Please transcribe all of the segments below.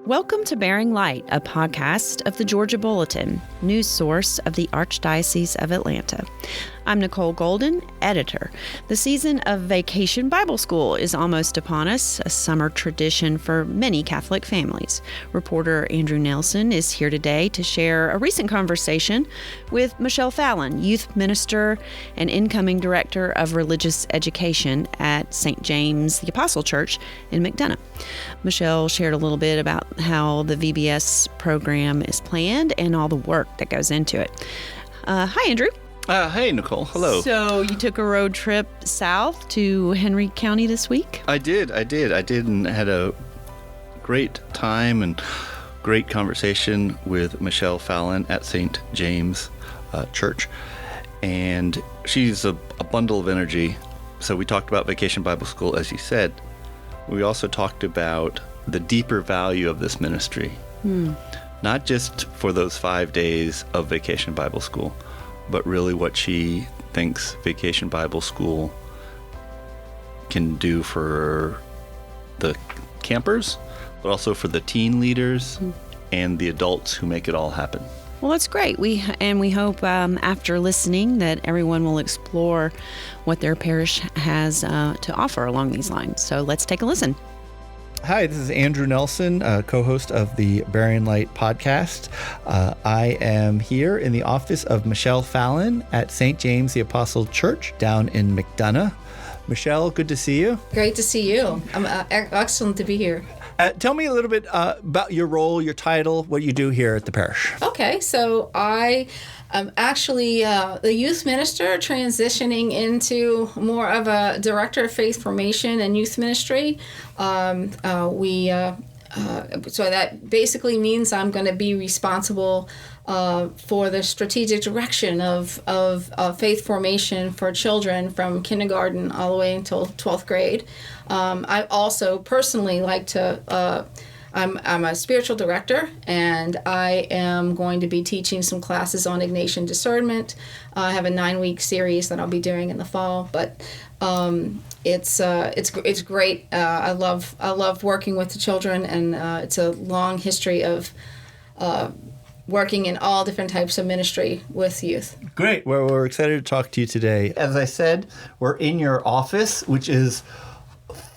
Welcome to Bearing Light, a podcast of the Georgia Bulletin, news source of the Archdiocese of Atlanta. I'm Nicole Golden, editor. The season of Vacation Bible School is almost upon us, a summer tradition for many Catholic families. Reporter Andrew Nelson is here today to share a recent conversation with Michelle Fallon, youth minister and incoming director of religious education at St. James the Apostle Church in McDonough. Michelle shared a little bit about how the VBS program is planned and all the work that goes into it. Hi, Andrew. Hey, Nicole. Hello. So you took a road trip south to Henry County this week? I did and had a great time and great conversation with Michelle Fallon at St. James Church. And she's a bundle of energy. So we talked about Vacation Bible School, as you said. We also talked about the deeper value of this ministry. Not just for those 5 days of Vacation Bible School, but really what she thinks Vacation Bible School can do for the campers, but also for the teen leaders and the adults who make it all happen. Well, that's great. We hope after listening that everyone will explore what their parish has to offer along these lines. So let's take a listen. Hi, this is Andrew Nelson, co-host of the Bearing Light podcast. I am here in the office of Michelle Fallon at St. James the Apostle Church down in McDonough. Michelle, good to see you. Great to see you. Excellent to be here. Tell me a little bit about your role, your title, what you do here at the parish. Okay, so I am actually the youth minister transitioning into more of a director of faith formation and youth ministry. So that basically means I'm going to be responsible for the strategic direction of faith formation for children from kindergarten all the way until 12th grade. I also personally like to, I'm a spiritual director, and I am going to be teaching some classes on Ignatian discernment. I have a 9-week series that I'll be doing in the fall, but it's great. I love working with the children, and it's a long history of working in all different types of ministry with youth. Great. Well, we're excited to talk to you today. As I said, we're in your office, which is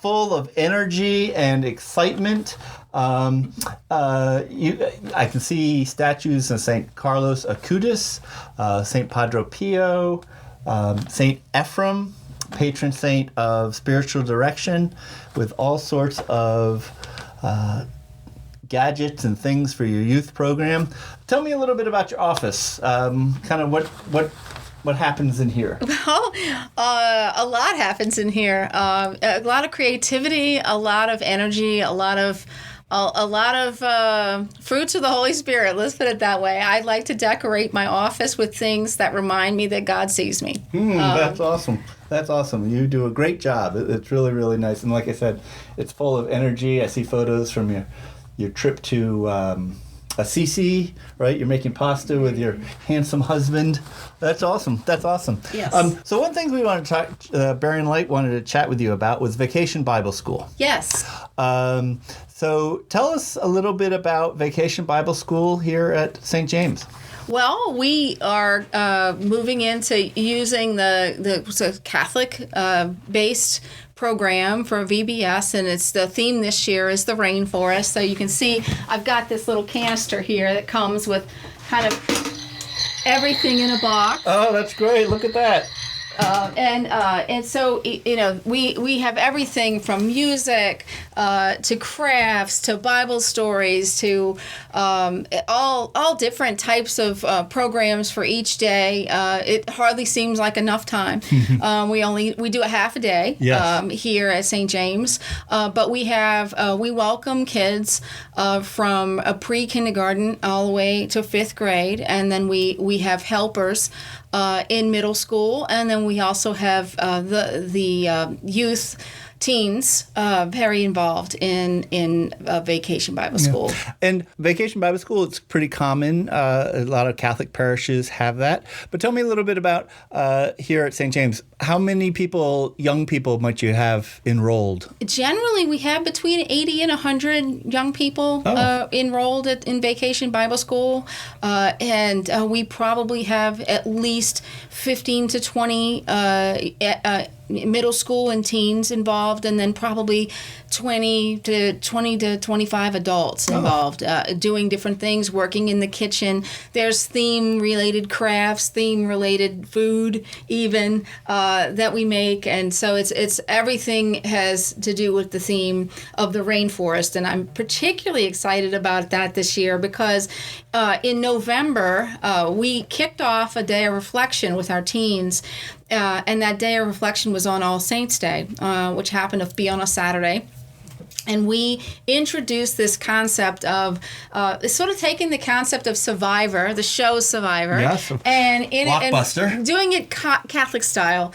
full of energy and excitement. I can see statues of St. Carlos Acutis, St. Padre Pio, St. Ephrem, patron saint of spiritual direction, with all sorts of gadgets and things for your youth program. Tell me a little bit about your office, kind of what happens in here. Well, a lot happens in here. A lot of creativity, a lot of energy, a lot of fruits of the Holy Spirit. Let's put it that way. I like to decorate my office with things that remind me that God sees me. That's awesome. That's awesome. You do a great job. It's really, really nice. And like I said, it's full of energy. I see photos from your trip to Assisi, right? You're making pasta with your handsome husband. That's awesome. That's awesome. Yes. So one thing we wanted to talk, Bearing Light wanted to chat with you about was Vacation Bible School. Yes. So tell us a little bit about Vacation Bible School here at St. James. Well, we are moving into using the Catholic-based program for VBS, and it's the theme this year is the rainforest. So you can see I've got this little canister here that comes with kind of everything in a box. Oh, that's great. Look at that. And so, you know, we have everything from music to crafts to Bible stories to all different types of programs for each day. It hardly seems like enough time. We do a half a day. Yes. Here at St. James, but we welcome kids from a pre-kindergarten all the way to 5th grade, and then we have helpers in middle school, and then we also have the youth teens very involved in Vacation Bible School. And Vacation Bible School, it's pretty common. A lot of Catholic parishes have that. But tell me a little bit about here at St. James. How many people, young people, might you have enrolled? Generally, we have between 80 and 100 young people enrolled in Vacation Bible School. And we probably have at least 15 to 20 middle school and teens involved, and then probably 20 to 25 adults involved, doing different things, working in the kitchen. There's theme-related crafts, theme-related food, even that we make, and so it's everything has to do with the theme of the rainforest. And I'm particularly excited about that this year because in November we kicked off a day of reflection with our teens. And that day of reflection was on All Saints' Day, which happened to be on a Saturday. And we introduced this concept of sort of taking the concept of Survivor, the show Survivor, and Blockbuster, doing it Catholic style.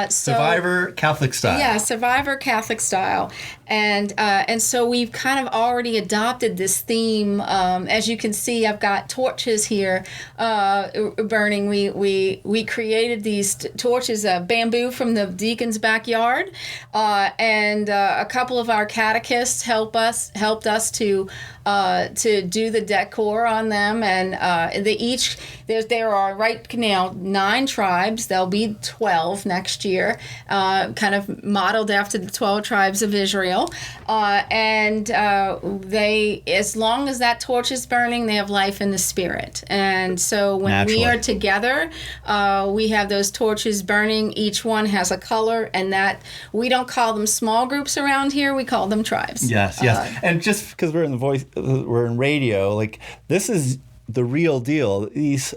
Survivor Catholic style. Yeah, Survivor Catholic style, and so we've kind of already adopted this theme. As you can see, I've got torches here burning. We created these torches, bamboo from the deacon's backyard, and a couple of our catechists helped us to do the decor on them, and there are right now 9 tribes. There'll be 12 next year, kind of modeled after the 12 tribes of Israel, and they, as long as that torch is burning, they have life in the spirit. And so when we are together, we have those torches burning. Each one has a color, and that we don't call them small groups around here. We call them tribes. Yes. And just because we're in radio, like this is the real deal. These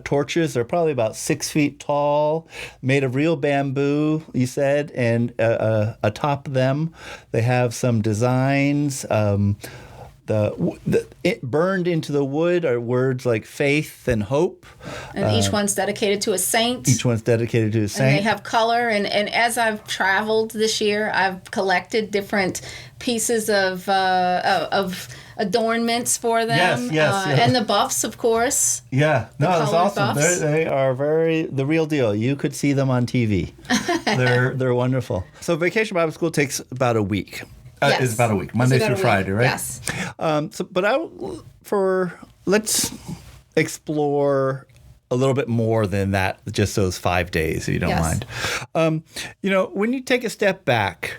torches are probably about 6 feet tall, made of real bamboo, you said, and atop them they have some designs. It burned into the wood are words like faith and hope. And each one's dedicated to a saint. And they have color. And as I've traveled this year, I've collected different pieces of adornments for them. Yes. And the buffs, of course. Yeah. No, that's awesome. They are the real deal. You could see them on TV. They're wonderful. So Vacation Bible School takes about a week. Yes. It's about a week, Monday through Friday, right? Yes. Let's explore a little bit more than that, just those 5 days, if you don't mind. When you take a step back,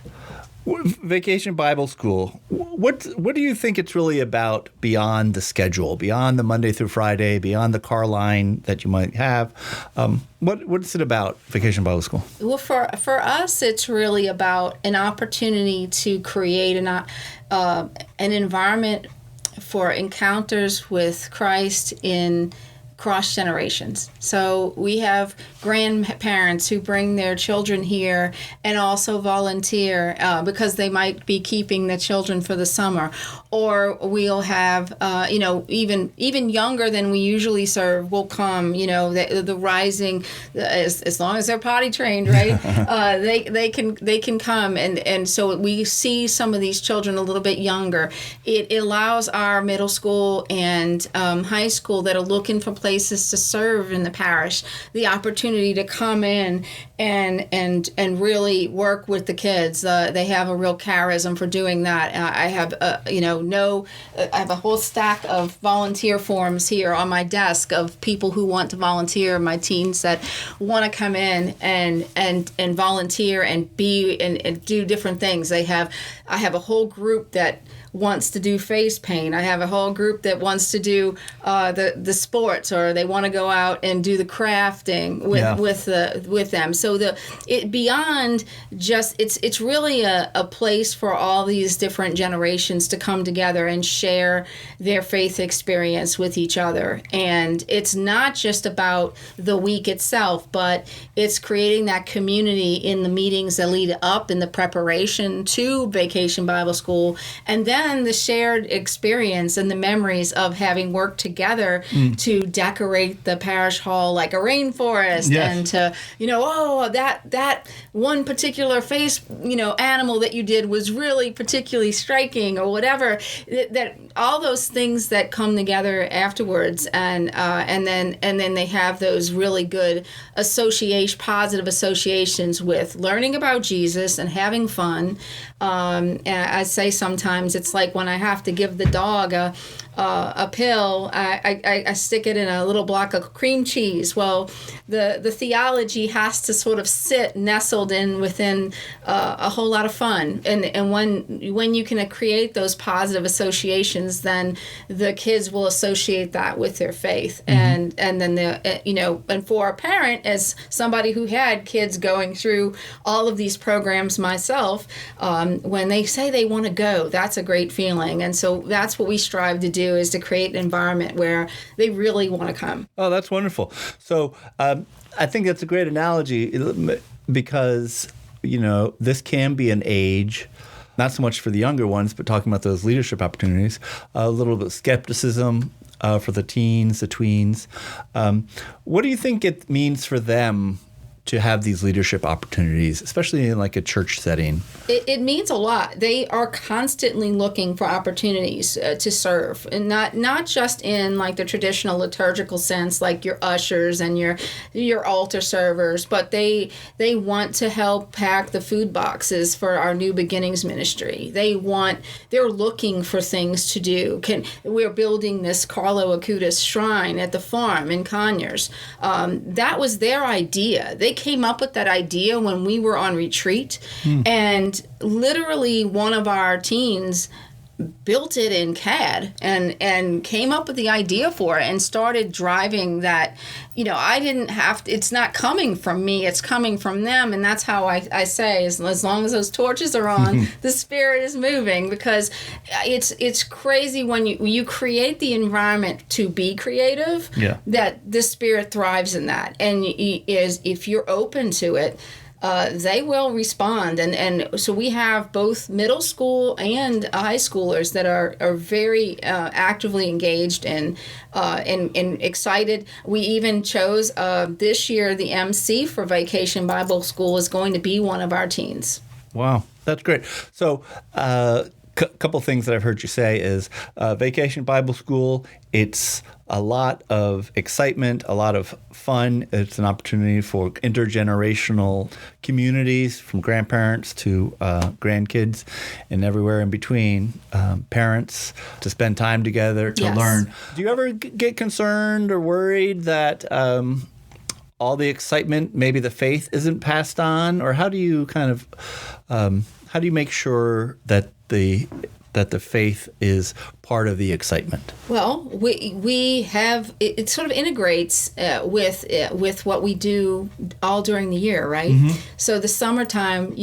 Vacation Bible School, what do you think it's really about beyond the schedule, beyond the Monday through Friday, beyond the car line that you might have? What is it about, Vacation Bible School? Well, for us, it's really about an opportunity to create an environment for encounters with Christ in cross generations. So we have grandparents who bring their children here and also volunteer because they might be keeping the children for the summer. Or we'll have, even younger than we usually serve will come, the rising, as long as they're potty trained, right? They can come. And so we see some of these children a little bit younger. It allows our middle school and high school that are looking for places to serve in the parish the opportunity to come in and really work with the kids. They have a real charism for doing that. I have I have a whole stack of volunteer forms here on my desk of people who want to volunteer, my teens that want to come in and volunteer and be and do different things. I have a whole group that wants to do face paint. I have a whole group that wants to do the sports, or they want to go out and do the crafting with them. So beyond just it's really a place for all these different generations to come together and share their faith experience with each other. And it's not just about the week itself, but it's creating that community in the meetings that lead up in the preparation to Vacation Bible School, and then the shared experience and the memories of having worked together to decorate the parish hall like a rainforest, and to, oh, that one particular face, animal that you did was really particularly striking, or whatever. That all those things that come together afterwards, and then they have those really good positive associations with learning about Jesus and having fun. And I say sometimes it's like when I have to give the dog a pill, I stick it in a little block of cream cheese. Well, the theology has to sort of sit nestled in within a whole lot of fun. And when you can create those positive associations, then the kids will associate that with their faith. And then and for a parent, as somebody who had kids going through all of these programs myself, when they say they want to go, that's a great feeling. And so that's what we strive to do, is to create an environment where they really want to come. Oh, that's wonderful. So I think that's a great analogy, because, this can be an age, not so much for the younger ones, but talking about those leadership opportunities, a little bit of skepticism for the teens, the tweens. What do you think it means for them to have these leadership opportunities, especially in like a church setting? It means a lot. They are constantly looking for opportunities to serve, and not just in like the traditional liturgical sense, like your ushers and your altar servers, but they want to help pack the food boxes for our New Beginnings ministry. They're looking for things to do. We're building this Carlo Acutis shrine at the farm in Conyers. That was their idea. They came up with that idea when we were on retreat, and literally one of our teens built it in CAD and came up with the idea for it and started driving that. I didn't have to, it's not coming from me, it's coming from them. And that's how I say, as long as those torches are on, the Spirit is moving, because it's crazy when you create the environment to be creative, that the Spirit thrives in that. And if you're open to it, they will respond. And so we have both middle school and high schoolers that are very actively engaged and excited. We even chose this year the MC for Vacation Bible School is going to be one of our teens. Wow, that's great. So couple things that I've heard you say is Vacation Bible School, it's a lot of excitement, a lot of fun. It's an opportunity for intergenerational communities, from grandparents to grandkids and everywhere in between, parents, to spend time together, to learn. Do you ever get concerned or worried that all the excitement, maybe the faith isn't passed on? Or how do you how do you make sure that the faith is part of the excitement? Well, we have it sort of integrates with what we do all during the year, right? So the summertime,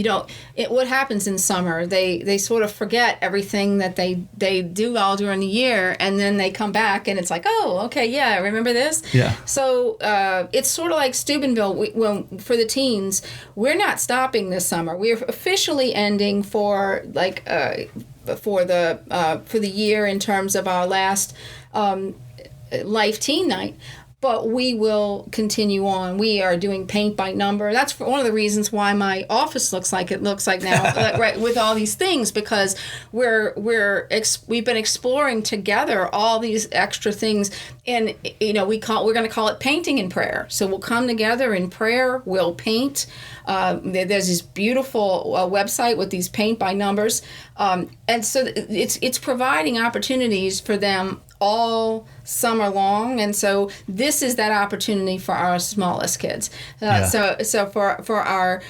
what happens in summer? They sort of forget everything that they do all during the year, and then they come back and it's like, oh, okay, yeah, remember this? Yeah. So it's sort of like Steubenville. For the teens, we're not stopping this summer. We're officially ending for the year in terms of our last Life Teen Night. But we will continue on. We are doing paint by number. That's one of the reasons why my office looks like it looks like now, right, with all these things, because we've been exploring together all these extra things, and we're going to call it painting in prayer. So we'll come together in prayer. We'll paint. There's this beautiful website with these paint by numbers, and so it's providing opportunities for them all summer long. And so this is that opportunity for our smallest kids. So for our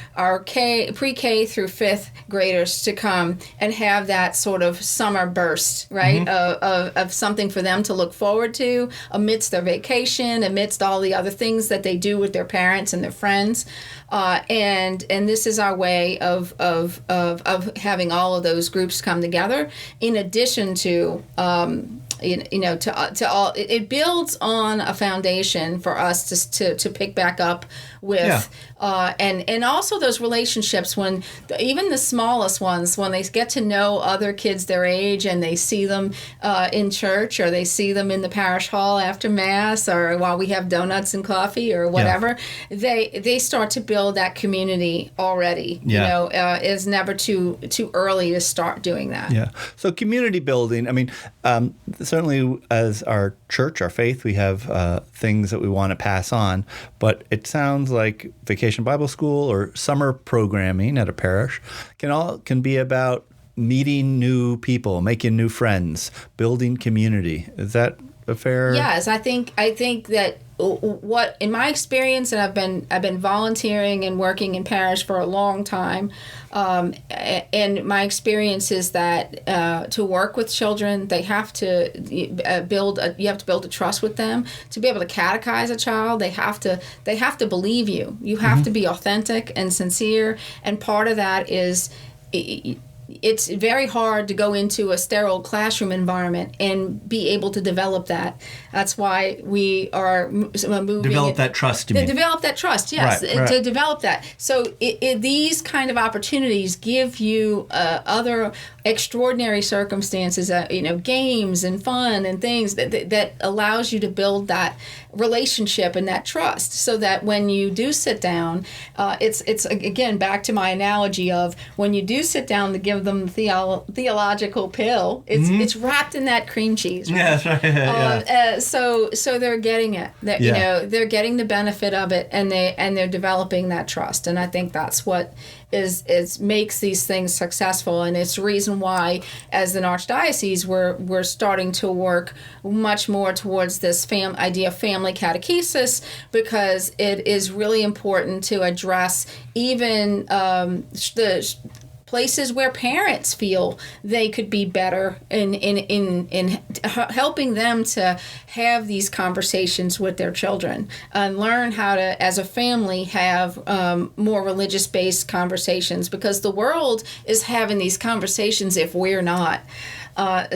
pre-K through fifth graders to come and have that sort of summer burst, right, of something for them to look forward to amidst their vacation, amidst all the other things that they do with their parents and their friends. And this is our way of having all of those groups come together, in addition to to all, it builds on a foundation for us to pick back up with, and also those relationships when even the smallest ones, when they get to know other kids their age and they see them in church, or they see them in the parish hall after mass, or while we have donuts and coffee or whatever, they start to build that community already. It's never too early to start doing that. Yeah. So community building, I mean, certainly as our church, our faith, we have things that we want to pass on, but it sounds like Vacation Bible School or summer programming at a parish can be about meeting new people, making new friends, building community. Is that a fair? Yes, I think that what, in my experience, and I've been volunteering and working in parish for a long time, and my experience is that to work with children, they have to build a trust with them. To be able to catechize a child, they have to believe you. You have to be authentic and sincere, and part of that is, it's very hard to go into a sterile classroom environment and be able to develop that. That's why we are moving. Develop that trust, you mean? Develop that trust, yes. Right. To develop that. So these kind of opportunities give you other extraordinary circumstances, games and fun and things that allows you to build that relationship and that trust, so that when you do sit down, it's again back to my analogy of when you do sit down to give them the theological pill, it's wrapped in that cream cheese. Right? Yeah, that's right. So they're getting it. They're getting the benefit of it, and they're developing that trust. And I think that's what is makes these things successful, and it's the reason why, as an archdiocese, we're starting to work much more towards this idea of family catechesis, because it is really important to address even the places where parents feel they could be better in helping them to have these conversations with their children and learn how to, as a family, have more religious-based conversations, because the world is having these conversations if we're not.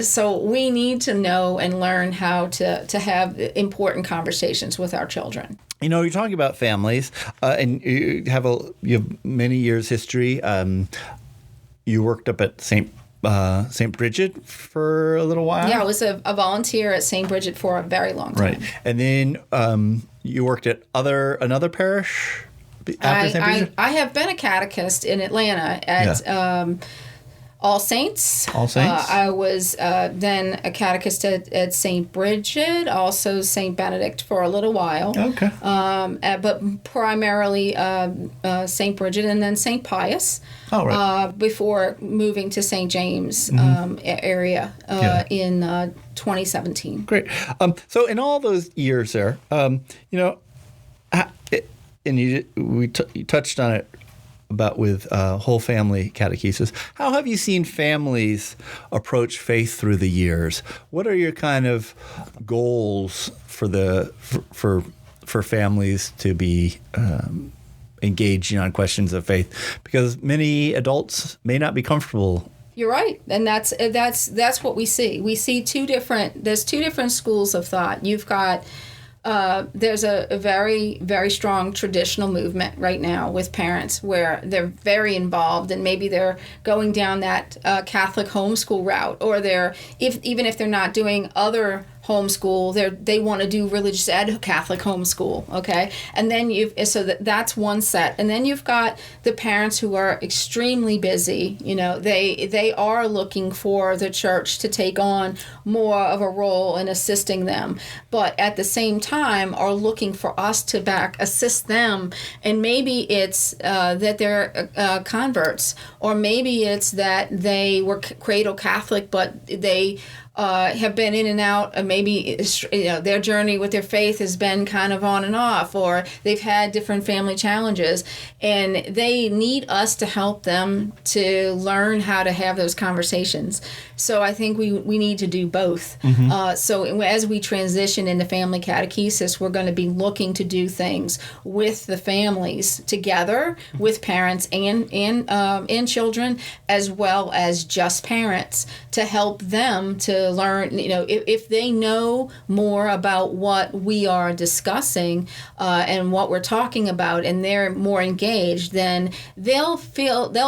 So we need to know and learn how to have important conversations with our children. You're talking about families, and you have many years history. You worked up at St. Bridget for a little while? Yeah, I was a volunteer at St. Bridget for a very long time. Right. And then you worked at another parish after St. Bridget? I have been a catechist in Atlanta at All Saints. All Saints? I was then a catechist at St. Bridget, also St. Benedict for a little while. Okay. But primarily St. Bridget and then St. Pius. Oh, right. Before moving to St. James area in 2017. Great. So in all those years there, you touched on it about with whole family catechesis. How have you seen families approach faith through the years? What are your kind of goals for families to be engaging on questions of faith? Because many adults may not be comfortable. You're right, and that's what we see. We see there's two different schools of thought. You've got there's a very, very strong traditional movement right now with parents where they're very involved, and maybe they're going down that Catholic homeschool route, or even if they're not doing other homeschool, they want to do religious ed Catholic homeschool, okay? And then that's one set. And then you've got the parents who are extremely busy. They are looking for the church to take on more of a role in assisting them, but at the same time are looking for us to assist them. And maybe it's that they're converts, or maybe it's that they were cradle Catholic, but they have been in and out, maybe their journey with their faith has been kind of on and off, or they've had different family challenges, and they need us to help them to learn how to have those conversations. So I think we need to do both. So as we transition into family catechesis, we're going to be looking to do things with the families together, with parents and children, as well as just parents, to help them to to learn, if they know more about what we are discussing and what we're talking about, and they're more engaged, then they'll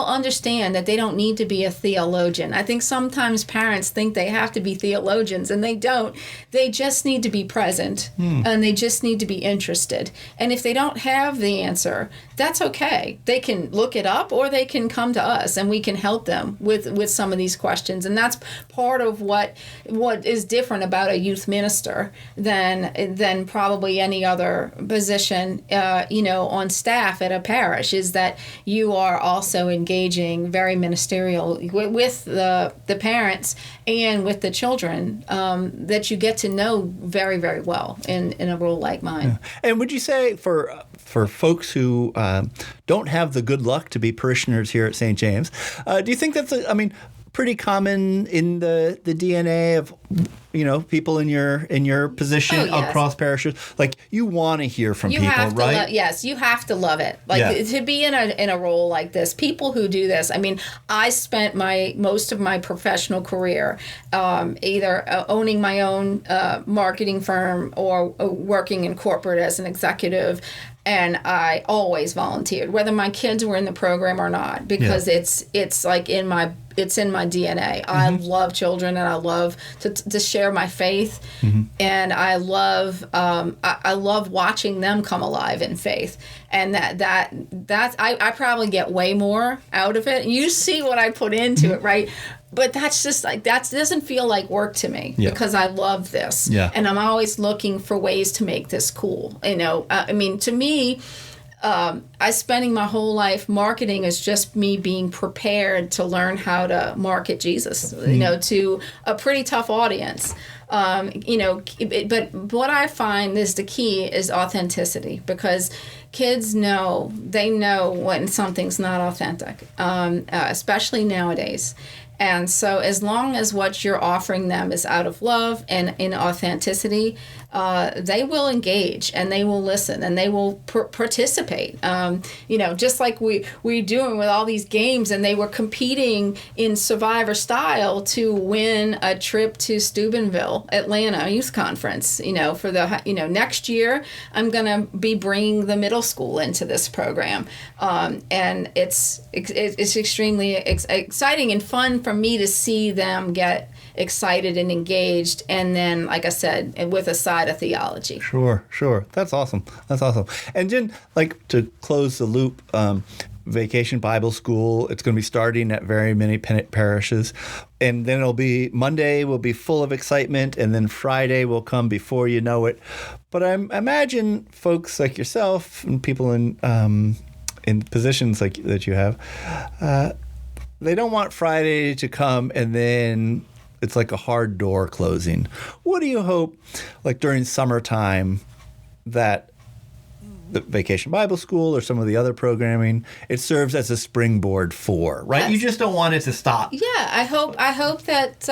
understand that they don't need to be a theologian. I think sometimes parents think they have to be theologians, and they don't. They just need to be present, and they just need to be interested. And if they don't have the answer, that's okay. They can look it up, or they can come to us, and we can help them with some of these questions. And that's part of what is different about a youth minister than probably any other position on staff at a parish, is that you are also engaging very ministerial with the parents and with the children, that you get to know very, very well in a role like mine. Yeah. And would you say for folks who don't have the good luck to be parishioners here at St. James, do you think that's pretty common in the DNA of people in your position across parishes? Like, you want to hear from people, right? Yes, you have to love it. To be in a role like this, people who do this. I mean, I spent most of my professional career either owning my own marketing firm or working in corporate as an executive. And I always volunteered, whether my kids were in the program or not, because it's like in my DNA. I love children, and I love to share my faith, and I love watching them come alive in faith, and that's I probably get way more out of it. You see what I put into it, right? But that's just that doesn't feel like work to me, because I love this. Yeah. And I'm always looking for ways to make this cool. To me, I spending my whole life marketing is just me being prepared to learn how to market Jesus, to a pretty tough audience. But what I find is the key is authenticity, because kids know when something's not authentic, especially nowadays. And so as long as what you're offering them is out of love and in authenticity, they will engage, and they will listen, and they will participate. Just like we're doing with all these games, and they were competing in Survivor style to win a trip to Steubenville, Atlanta Youth Conference. For the next year, I'm going to be bringing the middle school into this program, and it's extremely exciting and fun for me to see them get excited and engaged, and then, like I said, with a side of theology. Sure. That's awesome. And Jen, to close the loop, Vacation Bible School, it's going to be starting at very many parishes, and then Monday will be full of excitement, and then Friday will come before you know it. But I imagine folks like yourself and people in positions like that you have, they don't want Friday to come and then it's like a hard door closing. What do you hope, during summertime, that the Vacation Bible School or some of the other programming, it serves as a springboard for, right? Yes. You just don't want it to stop. Yeah, I hope that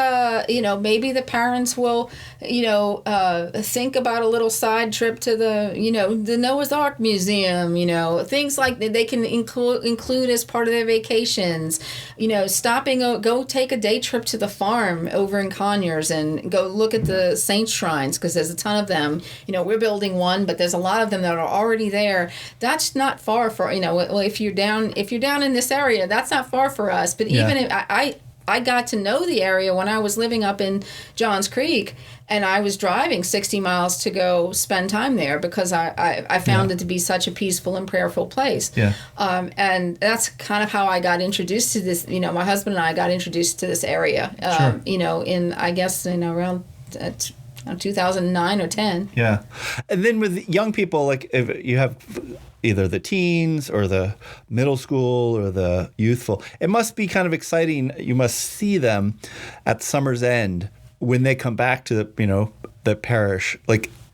maybe the parents will think about a little side trip to the Noah's Ark Museum, things like that they can include as part of their vacations. Go take a day trip to the farm over in Conyers and go look at the saint shrines, because there's a ton of them. We're building one, but there's a lot of them that are already there. That's not far for, if you're down in this area, that's not far for us. But even if I got to know the area when I was living up in Johns Creek, and I was driving 60 miles to go spend time there, because I found it to be such a peaceful and prayerful place. Yeah. And that's kind of how I got introduced to this. My husband and I got introduced to this area, around 2009 or 10. Yeah. And then with young people, if you have either the teens or the middle school or the youthful, it must be kind of exciting. You must see them at summer's end when they come back to the parish.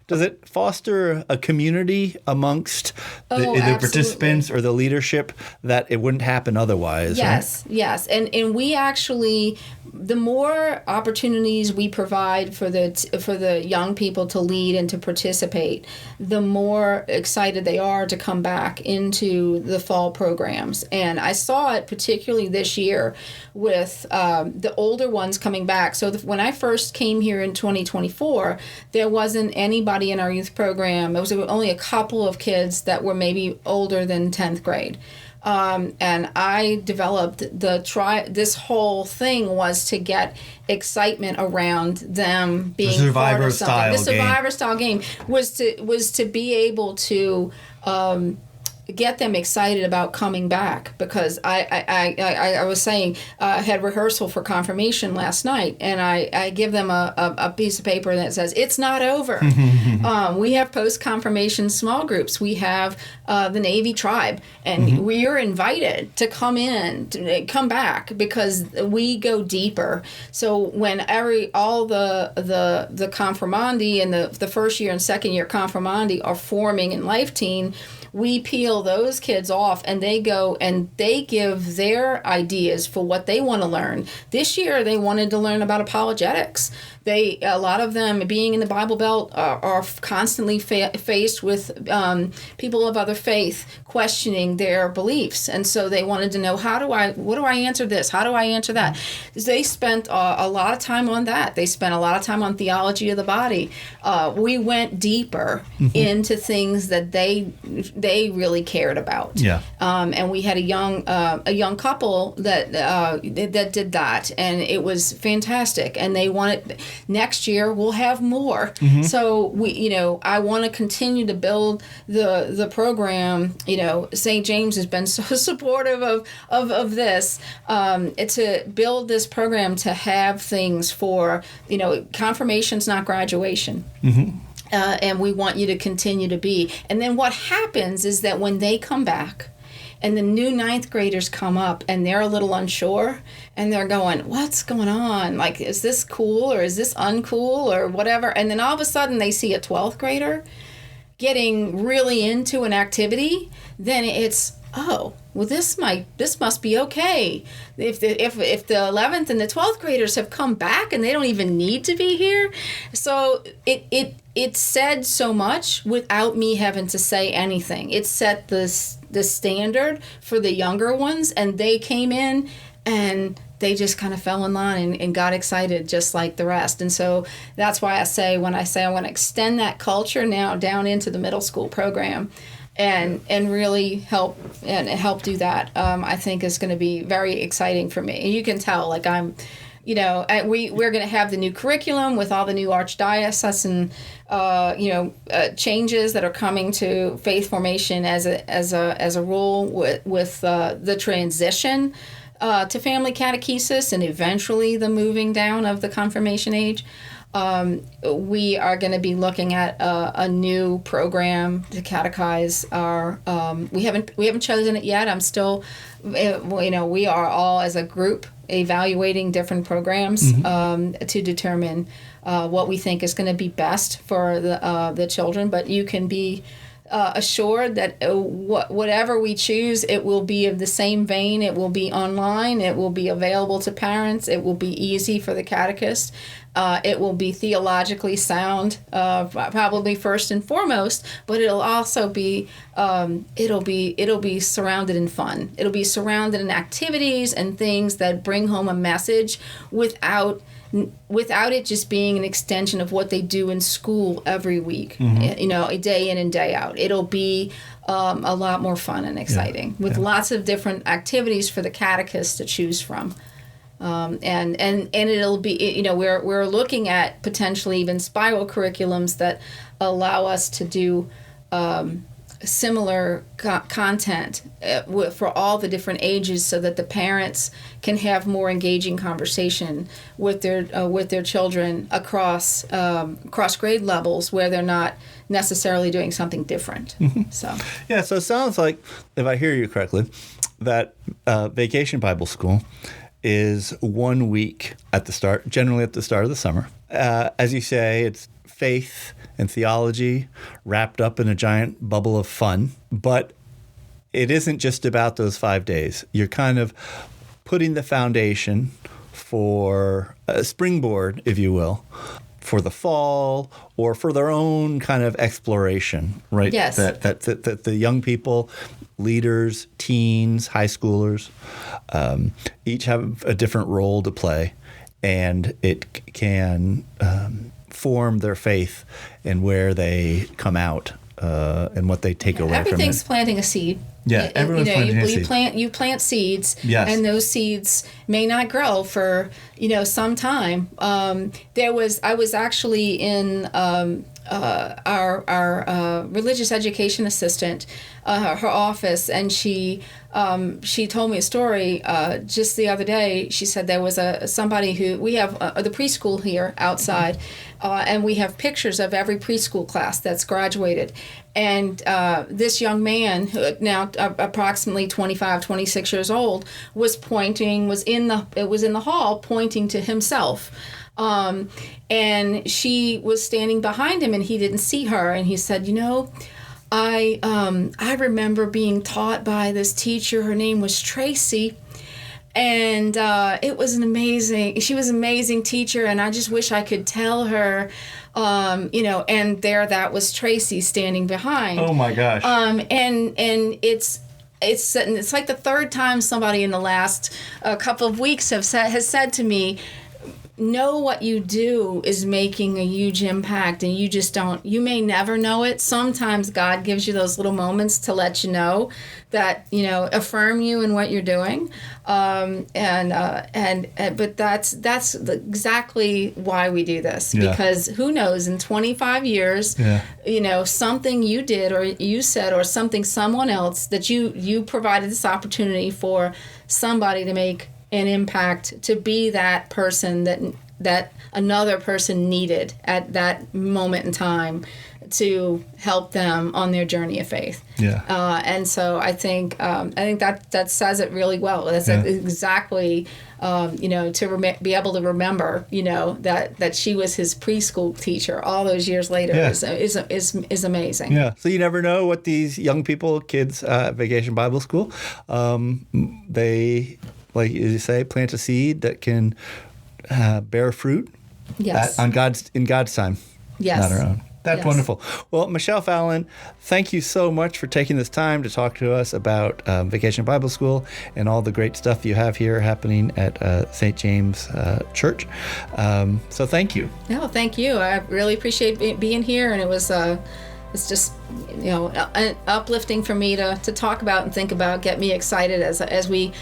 Does it foster a community amongst the participants or the leadership that it wouldn't happen otherwise? Yes, right? yes. And we actually, the more opportunities we provide for the young people to lead and to participate, the more excited they are to come back into the fall programs. And I saw it particularly this year with the older ones coming back. So when I first came here in 2024, there wasn't anybody in our youth program. There was only a couple of kids that were maybe older than 10th grade. And I developed this whole thing was to get excitement around them being part of something. The Survivor style game was to be able to get them excited about coming back, because I was saying I had rehearsal for confirmation last night, and I give them a piece of paper that says it's not over. We have post-confirmation small groups. We have the Navy tribe, and we are invited to come back, because we go deeper. So when all the confirmandi and the first year and second year confirmandi are forming in Life Teen, we peel those kids off, and they go and they give their ideas for what they want to learn. This year, they wanted to learn about apologetics. A lot of them, being in the Bible Belt, are constantly faced with people of other faith questioning their beliefs, and so they wanted to know, what do I answer this? How do I answer that? They spent a lot of time on that. They spent a lot of time on theology of the body. We went deeper into things that they really cared about. Yeah. And we had a young couple that did that, and it was fantastic. And they wanted. Next year we'll have more. So I want to continue to build the program. St. James has been so supportive of this, to build this program to have things for, confirmation's not graduation. And we want you to continue to be. And then what happens is that when they come back, and the new 9th graders come up, and they're a little unsure, and they're going, what's going on? Like, is this cool, or is this uncool, or whatever? And then all of a sudden they see a 12th grader getting really into an activity, then it's, oh, well, this must be okay. If the 11th and the 12th graders have come back and they don't even need to be here. So it said so much without me having to say anything. It set the standard for the younger ones, and they came in and they just kind of fell in line and got excited just like the rest. And so that's why when I say I want to extend that culture now down into the middle school program, and really help do that, I think is going to be very exciting for me. And you can tell, like, I'm, we're going to have the new curriculum with all the new archdiocesan, changes that are coming to faith formation as a rule with the transition to family catechesis, and eventually the moving down of the confirmation age. We are going to be looking at a new program to catechize our. We haven't chosen it yet. I'm still, we are all as a group evaluating different programs to determine what we think is going to be best for the children. But you can be assured that whatever we choose, it will be of the same vein. It will be online. It will be available to parents. It will be easy for the catechist. It will be theologically sound, probably first and foremost, but it'll also be it'll be surrounded in fun. It'll be surrounded in activities and things that bring home a message without it just being an extension of what they do in school every week, a day in and day out. It'll be a lot more fun and exciting with lots of different activities for the catechist to choose from. And it'll be, we're looking at potentially even spiral curriculums that allow us to do similar content for all the different ages, so that the parents can have more engaging conversation with their children across grade levels, where they're not necessarily doing something different. So it sounds like, if I hear you correctly, that Vacation Bible School is 1 week at the start, generally at the start of the summer. As you say, it's faith and theology wrapped up in a giant bubble of fun. But it isn't just about those 5 days. You're kind of putting the foundation for a springboard, if you will, for the fall or for their own kind of exploration, right? Yes. That the young people, leaders, teens, high schoolers, each have a different role to play, and it can form their faith and where they come out and what they take away from it. Everything's planting a seed. Yeah, everyone's planting a seed. You plant seeds, Yes. and those seeds may not grow for some time. I was actually in our religious education assistant, her office, and she told me a story just the other day. She said there was somebody who we have the preschool here outside, and we have pictures of every preschool class that's graduated. And this young man, who now approximately 25, 26 years old, was in the hall pointing to himself. And she was standing behind him, and he didn't see her. And he said, I remember being taught by this teacher. Her name was Tracy. And it was she was an amazing teacher, and I just wish I could tell her, and that was Tracy standing behind. Oh my gosh. And it's like the third time somebody in the last couple of weeks has said to me, know what you do is making a huge impact, and you may never know it. Sometimes God gives you those little moments to let you know that, affirm you in what you're doing. But that's exactly why we do this, because who knows, in 25 years, something you did or you said or someone else that you provided this opportunity for somebody to make an impact, to be that person that another person needed at that moment in time to help them on their journey of faith. Yeah. And so I think that says it really well. That's exactly to be able to remember that she was his preschool teacher all those years later is amazing. Yeah. So you never know what these young people, kids at Vacation Bible School, they, like you say, plant a seed that can bear fruit. Yes. In God's time. Yes. Not our own. That's Yes. wonderful. Well, Michelle Fallon, thank you so much for taking this time to talk to us about Vacation Bible School and all the great stuff you have here happening at St. James Church. So thank you. No, thank you. I really appreciate being here, and it's just uplifting for me to talk about and think about, get me excited as we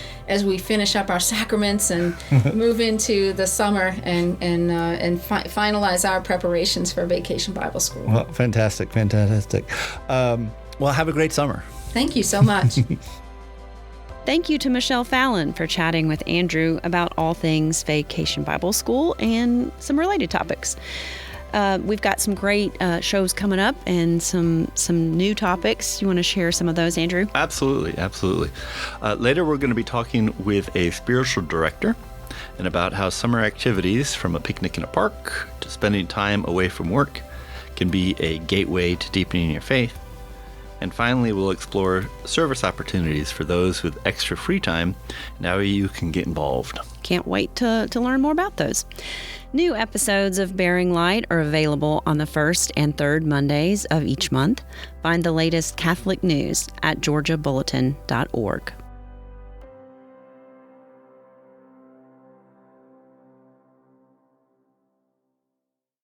finish up our sacraments and move into the summer and finalize our preparations for Vacation Bible School. Well, fantastic. Well, have a great summer. Thank you so much. Thank you to Michelle Fallon for chatting with Andrew about all things Vacation Bible School and some related topics. We've got some great shows coming up and some new topics. You want to share some of those, Andrew? Absolutely. Later, we're going to be talking with a spiritual director and about how summer activities, from a picnic in a park to spending time away from work, can be a gateway to deepening your faith. And finally, we'll explore service opportunities for those with extra free time and how you can get involved. Can't wait to learn more about those. New episodes of Bearing Light are available on the first and third Mondays of each month. Find the latest Catholic news at georgiabulletin.org.